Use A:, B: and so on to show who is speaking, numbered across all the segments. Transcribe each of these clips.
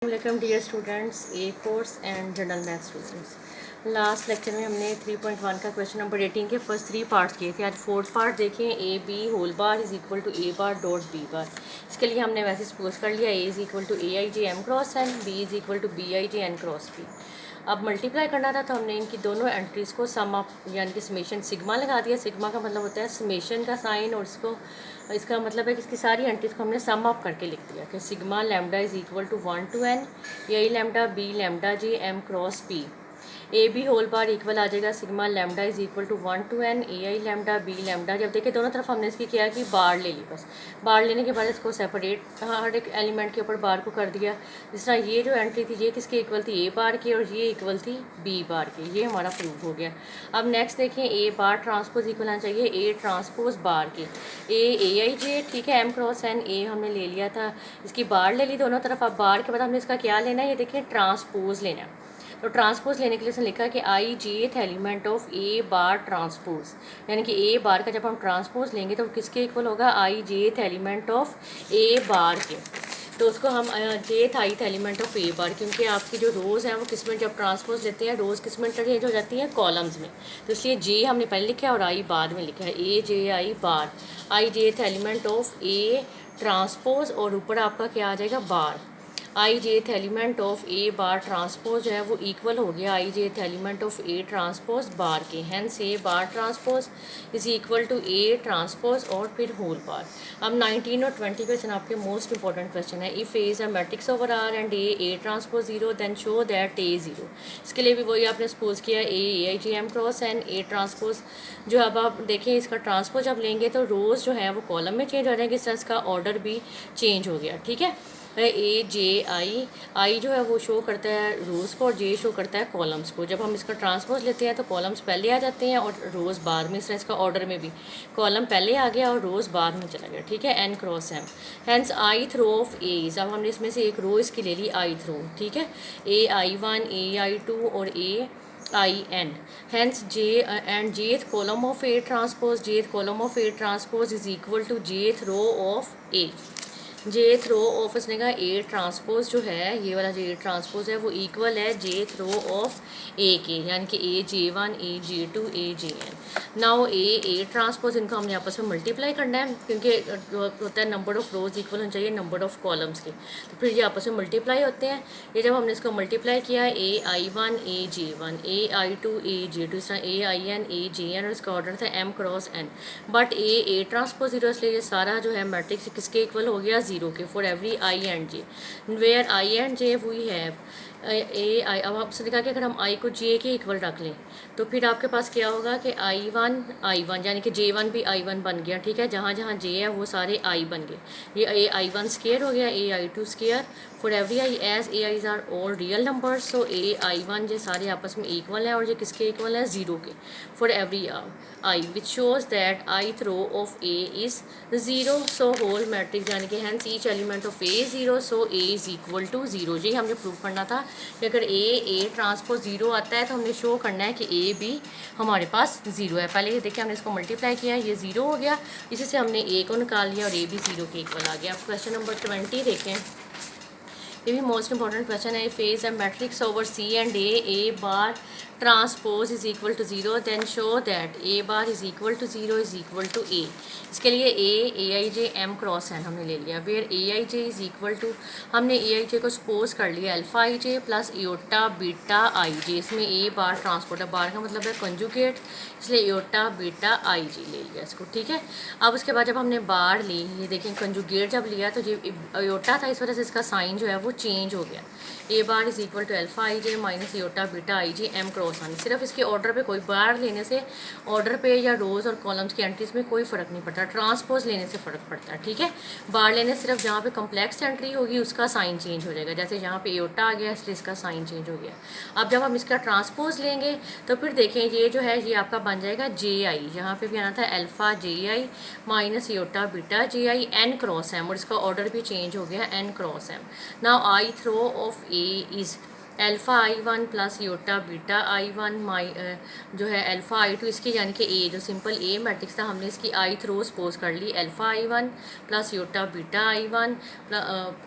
A: Welcome dear students, A course and general math students. Last lecture में हमने 3.1 का question number 18 के first 3 parts किए थे। आज फोर्थ पार्ट देखें, A B whole bar is equal to A bar dot B bar. इसके लिए हमने वैसे सपोज कर लिया A is equal to A I J M cross N, B is equal to B I J N cross B. अब multiply करना था तो हमने इनकी दोनों एंट्रीज़ को सम अप यानी कि समेशन सिग्मा लगा दिया। सिग्मा का मतलब होता है समेशन का साइन, और इसका मतलब है कि इसकी सारी एंट्रीज़ को हमने सम अप करके लिख दिया कि sigma lambda is equal to 1 to n A lambda B lambda J M cross P. A B whole bar equal आ जाएगा sigma lambda is equal to 1 to n A I lambda B lambda. जब देखिए दोनों तरफ हमने इसकी किया कि बार ले ली, बस बार लेने के बाद इसको सेपरेट हर एक एलिमेंट के ऊपर बार को कर दिया। जिस तरह ये जो एंट्री थी ये किसकी इक्वल थी, ए बार की, और ये इक्वल थी बी बार की। ये हमारा प्रूफ हो गया। अब नेक्स्ट देखें, ए बार ट्रांसपोज इक्वल आना चाहिए ए ट्रांसपोज बार की। ए आई जे, ठीक है, एम क्रॉस एन, ए हमने ले लिया था, इसकी बार ले ली दोनों तरफ। अब बार के बाद हमने इसका क्या लेना है, ये देखिए ट्रांसपोज लेना है। तो ट्रांसपोज लेने के लिए इसने लिखा कि आई jth element of A bar transpose, यानी कि ए बार का जब हम ट्रांसपोज लेंगे तो किसके इक्वल होगा, आई जेथ एलिमेंट ऑफ ए बार के। तो उसको हम जेथ आईथ एलिमेंट ऑफ ए बार, क्योंकि आपकी जो रोज़ हैं वो किस में जब ट्रांसपोज लेते हैं रोज़ किस में चेंज हो जाती हैं, कॉलम्स में। तो इसलिए जे हमने पहले लिखा है और आई बाद में लिखा है, ए जे आई बार, I jth element of A transpose, और ऊपर आपका क्या आ जाएगा, bar. I jth element of A bar transpose जो है वो इक्वल हो गया I jth element of A transpose bar के। Hence A bar transpose is equal to A transpose और फिर होल बार। अब 19 और 20 क्वेश्चन आपके मोस्ट इंपॉर्टेंट क्वेश्चन है। If A is a matrix over R and A transpose zero then show that A zero. इसके लिए भी वही आपने सपोज किया A I J M cross and A transpose. जो अब आप देखें इसका ट्रांसपोज जब लेंगे तो रोज़ जो है वो कॉलम में चेंज हो जाएंगे, इस तरह इसका ऑर्डर भी चेंज हो गया, ठीक है। ए जे आई जो है वो शो करता है रोज़ को और जे शो करता है कॉलम्स को। जब हम इसका ट्रांसपोज लेते हैं तो कॉलम्स पहले आ जाते हैं और रोज़ बाद में। इस तरह इसका ऑर्डर में भी कॉलम पहले आ गया और रोज़ बाद में चला गया, ठीक है। N cross M, hence I throw of A. अब हमने इसमें से एक रो इसकी ले ली आई थ्रो, ठीक है। ए I one, A I two और A I N. Hence J and jth column of A transpose, jth column of A transpose is equal to jth row of A. J throw of इसने कहा ए transpose जो है, ये वाला जो A transpose है वो इक्वल है जे थ्रो ऑफ ए के, यानी कि A J one, A J two, A J N. Now A transpose, इनको हमने आपस में मल्टीप्लाई करना है, क्योंकि होता है नंबर ऑफ रोज इक्वल होना चाहिए नंबर ऑफ कॉलम्स के। तो फिर ये आपस में मल्टीप्लाई होते हैं। ये जब हमने इसको मल्टीप्लाई किया, A I one, A J one, A I two, A J two, इस तरह ए I N, A J N, और इसका ऑर्डर था M cross N. But A transpose zero, इसलिए ये सारा जो है मैट्रिक्स किसके इक्वल हो गया, जीरो के, for every I and J. Where I and J we have A I. अब आपसे लिखा कि अगर हम आई को जे के इक्वल रख लें तो फिर आपके पास क्या होगा कि आई वन यानी कि जे वन भी आई वन बन गया, ठीक है। जहाँ जहाँ जे है वो सारे आई बन गए। ये ए आई वन स्केयर हो गया, A I two square, for every I as A I's are all real numbers. So A I one ये सारे आपस में इक्वल हैं और ये किसके इक्वल है, ज़ीरो के, for every I, which shows that ith throw of A is zero. So whole matrix यानी कि hence each element of A zero, so A is equal to zero. ये हमने प्रूव करना था कि अगर ए ट्रांसपोज ज़ीरो आता है तो हमने शो करना है कि ए भी हमारे पास ज़ीरो है। पहले ये देखिए हमने इसको मल्टीप्लाई किया, ये ज़ीरो हो गया, इसी से हमने ए को निकाल लिया और ए भी ज़ीरो के इक्वल आ गया। क्वेश्चन नंबर 20 देखें, ये भी मोस्ट इंपॉर्टेंट क्वेश्चन है। If A's a matrix over C and A bar transpose is equal to zero then show that A bar is equal to zero is equal to A. इसके लिए A I J M cross N हमने ले लिया, where A I J is equal to, हमने A I J को suppose कर लिया alpha I J plus iota beta I J. इसमें ए बार ट्रांसपोर्ट है, बार का मतलब है कंजुगेट, इसलिए एयोटा बीटा आई जे ले लिया इसको, ठीक है। अब उसके बाद जब हमने बार ली, ये देखें कंजुगेट जब लिया तो ये एयोटा था, इस वजह से इसका साइन जो है वो चेंज हो गया। A bar is equal to alpha I J minus iota beta I J M cross आनी। सिर्फ इसके ऑर्डर पे, कोई बार लेने से ऑर्डर पे या रोज़ और कॉलम्स की एंट्रीज में कोई फ़र्क नहीं पड़ता, ट्रांसपोज लेने से फ़र्क पड़ता है, ठीक है। बार लेने सिर्फ जहाँ पे कम्प्लेक्स एंट्री होगी उसका साइन चेंज हो जाएगा, जैसे यहाँ पे एयोटा आ गया इसलिए इसका साइन चेंज हो गया। अब जब हम इसका ट्रांसपोज लेंगे तो फिर देखें ये जो है ये आपका बन जाएगा जे आई, यहाँ पे भी आना था alpha J I minus iota beta J I N cross M, और इसका ऑर्डर भी चेंज हो गया N cross M. Now ith throw of A is alpha I1 plus iota beta I1 जो है अल्फ़ा I2 इसकी यानी कि ए जो सिंपल ए मैट्रिक्स था हमने इसकी आई थ्रो सपोज कर ली alpha I1 plus iota beta I1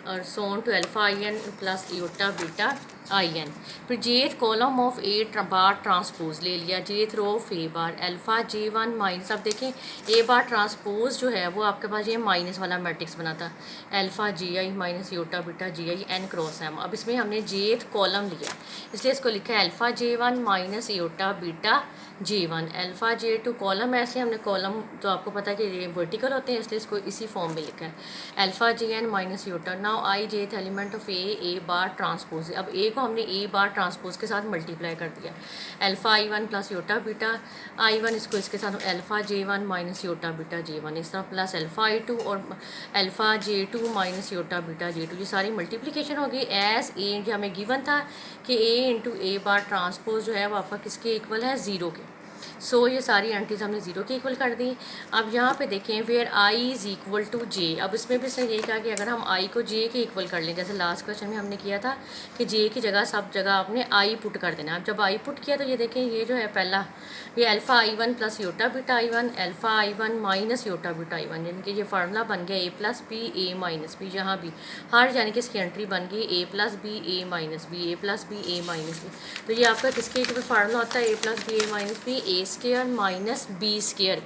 A: और so on to alpha IN plus iota beta IN। फिर jth column of A bar transpose ले लिया, jth row of A bar alpha J1 minus, अब देखें ए बार ट्रांसपोज जो है वो आपके पास ये माइनस वाला मैट्रिक्स बना था alpha GI minus iota beta GI N cross M। अब इसमें हमने जेथ कॉलम लिया इसलिए इसको लिखा है alpha J1 minus iota beta J1, alpha J2 column है इसलिए हमने कॉलम तो आपको पता है कि ये वर्टिकल होते हैं इसलिए इसको इसी फॉर्म में लिखा है alpha JN minus iota. Now I jth element of A bar transpose, अब ए को हमने ए बार ट्रांसपोज के साथ मल्टीप्लाई कर दिया alpha I1 plus iota beta I1, इसको इसके साथ alpha J1 minus iota beta J1 इस तरह प्लस अल्फ़ा I2 और alpha J2 minus iota beta J2, ये सारी मल्टीप्लिकेशन होगी एज ए जो हमें गिवन था कि ए इंटू ए बार ट्रांसपोज जो है वो आपका किसके इक्वल है, ज़ीरो के। सो ये सारी एंट्रीज हमने ज़ीरो के इक्वल कर दी। अब यहाँ पे देखें where I is equal to J, अब इसमें भी इसने यही कहा कि अगर हम आई को जे के इक्वल कर लें, जैसे लास्ट क्वेश्चन में हमने किया था कि जे की जगह सब जगह आपने आई पुट कर देना। अब जब आई पुट किया तो ये देखें ये जो है पहला ये alpha I1 plus iota beta I1 alpha I1 minus iota beta I1, यानी कि ये फार्मूला बन गया A plus B A minus B, यहाँ भी हर यानी कि इसकी एंट्री बन गई A plus B A minus B, A plus B A minus B. तो ये आपका किसके इक्वल फार्मूला होता है A plus B A minus B A square minus B square.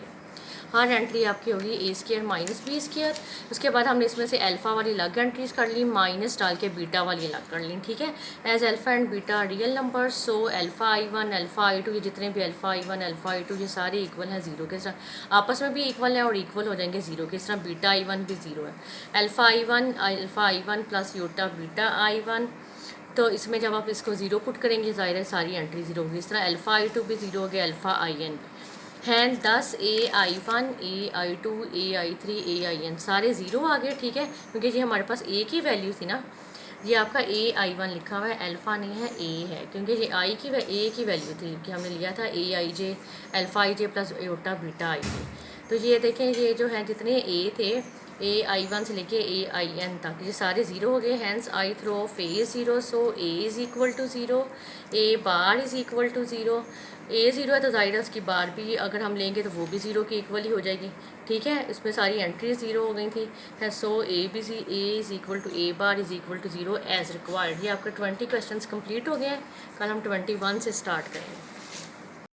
A: हर एंट्री आपकी होगी ए स्क्वायर माइनस बी स्क्वायर। उसके बाद हमने इसमें से अल्फ़ा वाली अलग एंट्रीज कर ली, माइनस डाल के बीटा वाली अलग कर ली, ठीक है। As alpha and beta real number, so alpha I1 alpha I2 ये जितने भी अल्फ़ा I1 अल्फ़ा I2 ये सारे इक्वल हैं ज़ीरो के साथ, आपस में भी इक्वल है और इक्वल हो जाएंगे ज़ीरो के, इस तरह बीटा I1 भी ज़ीरो है। Alpha I1 plus iota beta I1, तो इसमें जब आप इसको ज़ीरो पुट करेंगे ज़ाहिर है सारी एंट्री ज़ीरो होगी। इस तरह अल्फ़ा I2 भी ज़ीरो हो गया, अल्फ़ा IN हैं 10 ए I1 A I2 A I3 A IN सारे ज़ीरो आ गए, ठीक है, क्योंकि ये हमारे पास ए की वैल्यू थी ना, ये आपका ए I1 लिखा हुआ है, अल्फ़ा नहीं है ए है, क्योंकि ये आई की ए की वैल्यू थी कि हमने लिया था ए IJ alpha IJ plus iota beta IJ। तो ये देखें ये जो है जितने ए थे ए I1 से लेके ए IN तक ये सारे ज़ीरो हो गए, hence I throw of A zero, so A is equal to zero, A bar is equal to zero. A zero है तो ज़ाहिर है उसकी बार भी अगर हम लेंगे तो वो भी ज़ीरो की इक्वल ही हो जाएगी, ठीक है। इसमें सारी एंट्री ज़ीरो हो गई थी, है so A is equal to A bar is equal to zero as required. ये आपके 20 क्वेश्चन कंप्लीट हो गए हैं, कल हम 21 से स्टार्ट करेंगे।